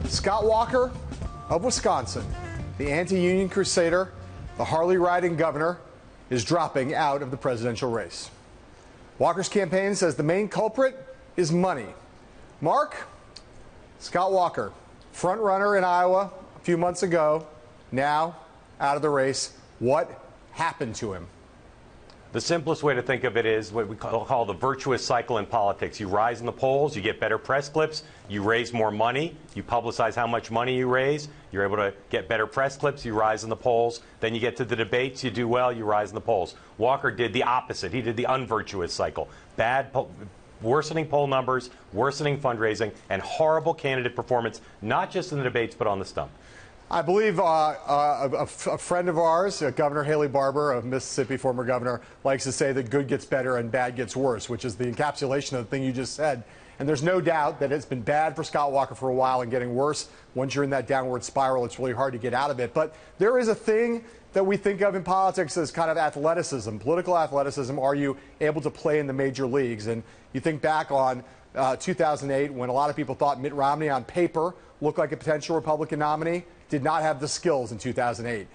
Scott Walker of Wisconsin, the anti-union crusader, the Harley-riding governor, is dropping out of the presidential race. Walker's campaign says the main culprit is money. Mark, Scott Walker, front runner in Iowa a few months ago, now out of the race. What happened to him? The simplest way to think of it is what we call the virtuous cycle in politics. You rise in the polls, you get better press clips, you raise more money, you publicize how much money you raise, you're able to get better press clips, you rise in the polls, then you get to the debates, you do well, you rise in the polls. Walker did the opposite. He did the unvirtuous cycle. Worsening poll numbers, worsening fundraising, and horrible candidate performance, not just in the debates, but on the stump. I believe a friend of ours, Governor Haley Barbour of Mississippi, former governor, likes to say that good gets better and bad gets worse, which is the encapsulation of the thing you just said. And there's no doubt that it's been bad for Scott Walker for a while and getting worse. Once you're in that downward spiral, it's really hard to get out of it. But there is a thing that we think of in politics as kind of athleticism, political athleticism. Are you able to play in the major leagues? And you think back on 2008, when a lot of people thought Mitt Romney on paper looked like a potential Republican nominee, did not have the skills in 2008.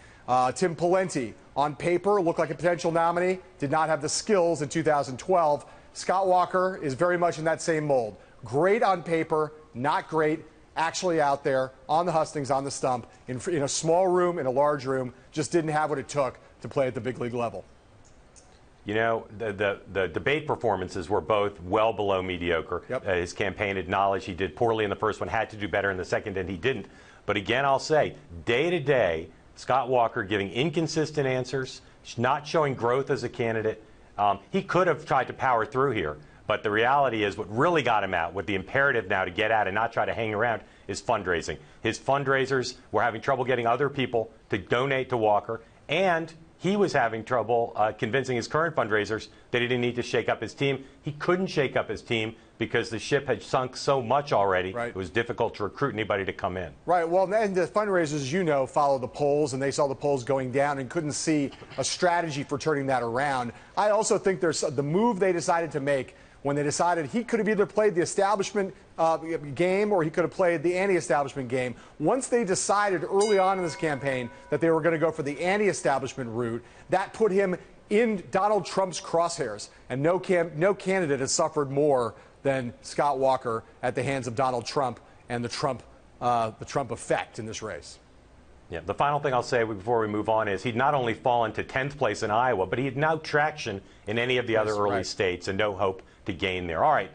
Tim Pawlenty, on paper, looked like a potential nominee, did not have the skills in 2012. Scott Walker is very much in that same mold. Great on paper, not great actually out there, on the hustings, on the stump, in a small room, in a large room, just didn't have what it took to play at the big league level. You know, the debate performances were both well below mediocre. Yep. His campaign acknowledged he did poorly in the first one, had to do better in the second, and he didn't. But again, I'll say, day to day, Scott Walker giving inconsistent answers, not showing growth as a candidate. He could have tried to power through here. But the reality is what really got him out, with the imperative now to get out and not try to hang around, is fundraising. His fundraisers were having trouble getting other people to donate to Walker, and he was having trouble convincing his current fundraisers that he didn't need to shake up his team. He couldn't shake up his team because the ship had sunk so much already. Right. It was difficult to recruit anybody to come in. Right. Well, and the fundraisers, you know, follow the polls, and they saw the polls going down and couldn't see a strategy for turning that around. I also think there's the move they decided to make when they decided he could have either played the establishment game or he could have played the anti-establishment game. Once they decided early on in this campaign that they were going to go for the anti-establishment route, that put him in Donald Trump's crosshairs. And no candidate has suffered more than Scott Walker at the hands of Donald Trump and the Trump effect in this race. Yeah, the final thing I'll say before we move on is he'd not only fallen to 10th place in Iowa, but he had no traction in any of the other early states and no hope to gain there. All right.